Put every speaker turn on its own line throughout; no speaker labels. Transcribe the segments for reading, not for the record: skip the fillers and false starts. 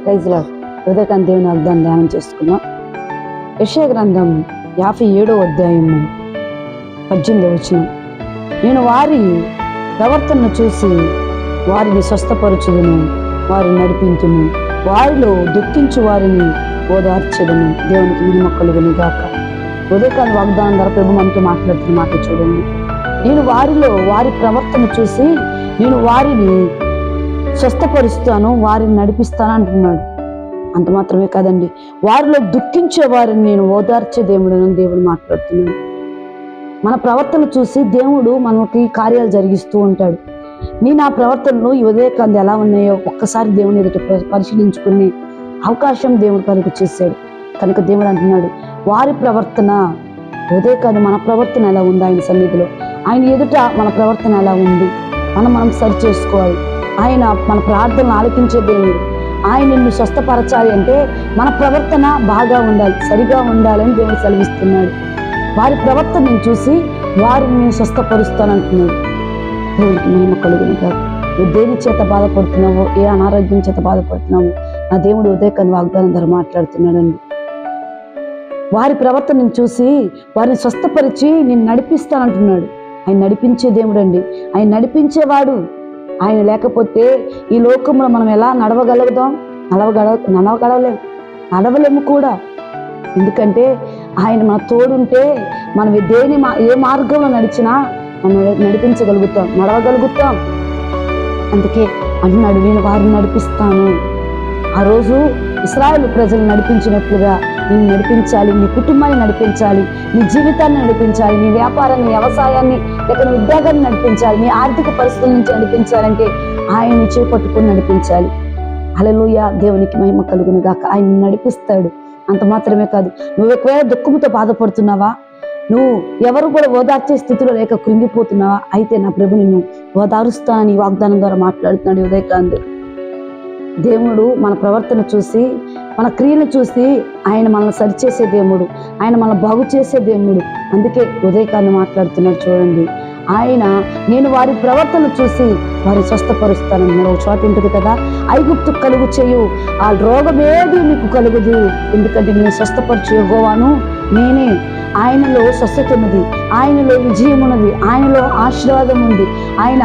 Praise lord. ఉదయకాంత దేవుని వాగ్దానం ధ్యానం చేసుకుందాం. యెషయా గ్రంథం 57వ అధ్యాయము 18వ వచనం. నేను వారి ప్రవర్తనను చూసి వారిని స్వస్థపరచుదును, వారిని నడిపించును, వారిలో దుఃఖించు వారిని ఓదార్చెదను. దేవునికి మహిమ కలుగును గాక. ఉదయకాల వాగ్దానం ద్వారా ప్రభు మనతో మాట్లాడుతున్న మాట చూడండి. నేను వారిలో వారి ప్రవర్తన చూసి నేను వారిని స్వస్థపరుస్తాను, వారిని నడిపిస్తాను అంటున్నాడు. అంత మాత్రమే కాదండి, వారిలో దుఃఖించే వారిని నేను ఓదార్చే దేవుడని దేవుడు మాట్లాడుతున్నాడు. మన ప్రవర్తన చూసి దేవుడు మనకి కార్యాలు జరిగిస్తూ ఉంటాడు. నేను ఆ ప్రవర్తనలు ఈ ఉదయకాంతి ఎలా ఉన్నాయో ఒక్కసారి దేవుని ఎదుట పరిశీలించుకునే అవకాశం దేవుడు కనుక చేశాడు. కనుక దేవుడు అంటున్నాడు, వారి ప్రవర్తన ఉదయకాంతి మన ప్రవర్తన ఎలా ఉంది ఆయన సన్నిధిలో, ఆయన ఎదుట మన ప్రవర్తన ఎలా ఉంది మనం సరి చేసుకోవాలి. ఆయన మన ప్రార్థనలు ఆలకించే దేవుడు. ఆయన నిన్ను స్వస్థపరచాలి అంటే మన ప్రవర్తన బాగా ఉండాలి, సరిగా ఉండాలని దేవుడు సెలవిస్తున్నాడు. వారి ప్రవర్తనను చూసి వారిని నేను స్వస్థపరుస్తానంటున్నాడు. దేవుడికి మహిమ కలుగును కాదు. నువ్వు దేని చేత బాధపడుతున్నావో, ఏ అనారోగ్యం చేత బాధపడుతున్నావో నా దేవుడు ఉదయకాంతి వాగ్దానం ద్వారా మాట్లాడుతున్నాడండి. వారి ప్రవర్తనను చూసి వారిని స్వస్థపరిచి నేను నడిపిస్తానంటున్నాడు. ఆయన నడిపించే దేవుడు అండి. ఆయన నడిపించేవాడు. ఆయన లేకపోతే ఈ లోకంలో మనం ఎలా నడవగలుగుతాం? నడవలేము కూడా. ఎందుకంటే ఆయన మన తోడుంటే మనం ఏ మార్గంలో నడిచినా మనం నడిపించగలుగుతాం, నడవగలుగుతాం. అందుకే అంటున్నాడు, నేను వారిని నడిపిస్తాను. ఆ రోజు ఇశ్రాయేలు ప్రజలు నడిపించినట్లుగా నేను నడిపించాలి, నీ కుటుంబాన్ని నడిపించాలి, నీ జీవితాన్ని నడిపించాలి, నీ వ్యాపారాన్ని, వ్యవసాయాన్ని, లేక నీ ఉద్యోగాన్ని నడిపించాలి, నీ ఆర్థిక పరిస్థితుల నుంచి నడిపించాలంటే ఆయన్ని చేపట్టుకుని నడిపించాలి. హల్లెలూయా. దేవునికి మహిమ కలుగును గాక. ఆయన నడిపిస్తాడు. అంత మాత్రమే కాదు, నువ్వు ఒకవేళ దుఃఖంతో బాధపడుతున్నావా, నువ్వు ఎవరు కూడా ఓదార్చే స్థితిలో లేక కృంగిపోతున్నావా, అయితే నా ప్రభు నిన్ను ఓదారుస్తానని వాగ్దానం ద్వారా మాట్లాడుతున్నాడు ఉదయకాంత్. దేవుడు మన ప్రవర్తన చూసి, మన క్రియలు చూసి ఆయన మనల్ని సరిచేసే దేవుడు, ఆయన మనల్ని బాగు చేసే దేవుడు. అందుకే ఉదయకాంత్ మాట్లాడుతున్నాడు చూడండి. ఆయన నేను వారి ప్రవర్తన చూసి వారి స్వస్థపరుస్తానన్నాడు. ఒక చోట ఉంటుంది కదా, ఐగుప్తు కలుగు చేయు ఆ రోగమేది నీకు కలుగుదు, ఎందుకంటే నేను స్వస్థపరచు యెహోవాను నేనే. ఆయనలో స్వస్థత ఉన్నది, ఆయనలో విజయం ఉన్నది, ఆయనలో ఆశీర్వాదం ఉంది. ఆయన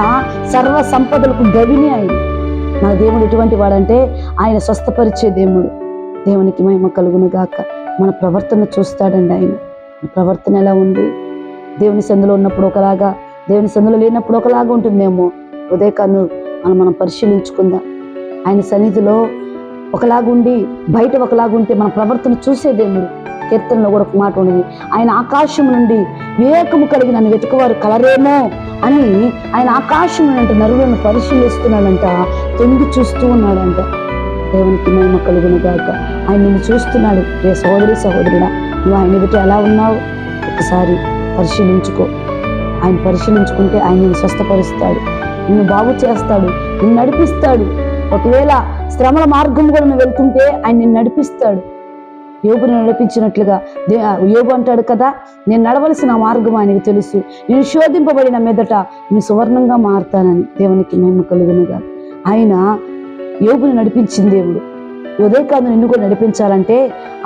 సర్వ సంపదలకు గవిని. ఆయన మన దేవుడు ఎటువంటి వాడంటే ఆయన స్వస్థపరిచే దేవుడు. దేవునికి మహిమ కలుగును గాక. మన ప్రవర్తన చూస్తాడండి ఆయన. మన ప్రవర్తన ఎలా ఉంది? దేవుని సందులో ఉన్నప్పుడు ఒకలాగా, దేవుని సందులో లేనప్పుడు ఒకలాగా ఉంటుందేమో. ఉదయకాన్ని మనం పరిశీలించుకుందాం. ఆయన సన్నిధిలో ఒకలాగుండి బయట ఒకలాగుంటే మన ప్రవర్తన చూసే దేవుడు. కీర్తనలో కూడా ఒక మాట ఉండదు, ఆయన ఆకాశం నుండి వివేకము కలిగి నన్ను వెతుకువారు కలరేమో అని ఆయన ఆకాశం నుండి నరులను పరిశీలిస్తున్నాడంట, తొంగి చూస్తూ ఉన్నాడంట. దేవునికి మహిమ కలుగును గాక. ఆయన నిన్ను చూస్తున్నాడు. రే సహోదరుడా, నువ్వు ఆయన ఎదుట ఎలా ఉన్నావు ఒకసారి పరిశీలించుకో. ఆయన పరిశీలించుకుంటే ఆయన నిన్ను స్వస్థపరుస్తాడు, నిన్ను బాగు చేస్తాడు, నిన్ను నడిపిస్తాడు. ఒకవేళ శ్రమల మార్గం కూడా నువ్వు వెళ్తుంటే ఆయన నిన్ను నడిపిస్తాడు. యోబుని నడిపించినట్లుగా యోబు అంటాడు కదా, నేను నడవలసిన మార్గం ఆయనకు తెలుసు, నేను శోధింపబడిన మీదట నేను సువర్ణంగా మారుతానని. దేవునికి మహిమ కలుగునుగా. ఆయన యోబుని నడిపించిన దేవుడు. ఉదయకాంత్ నిన్ను కూడా నడిపించాలంటే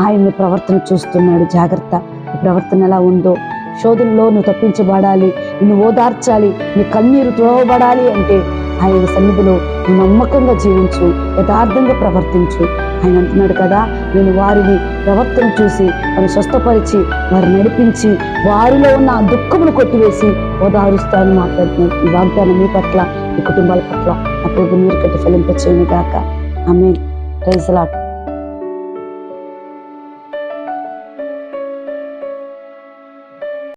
ఆయన ప్రవర్తన చూస్తున్నాడు. జాగ్రత్త, నీ ప్రవర్తన ఎలా ఉందో. శోధనలో నువ్వు తప్పించబడాలి, నిన్ను ఓదార్చాలి, నీ కన్నీరు తుడవబడాలి అంటే ఆయన సన్నిధిలో నువ్వు నమ్మకంగా జీవించు, యథార్థంగా ప్రవర్తించు. ఆయన అంటున్నాడు కదా, నేను వారిని ప్రవర్తన చూసి వారిని స్వస్థపరిచి వారిని నడిపించి వారిలో ఉన్న ఆ దుఃఖమును కొట్టివేసి ఓదారుస్తానని మాట్లాడుతున్నాడు. ఈ వాగ్దానం మీ పట్ల, మీ కుటుంబాల పట్ల నా ప్రభు నీరు కట్టి ఫలింపచేయును గాక. ఆమేన్. Praise the lord.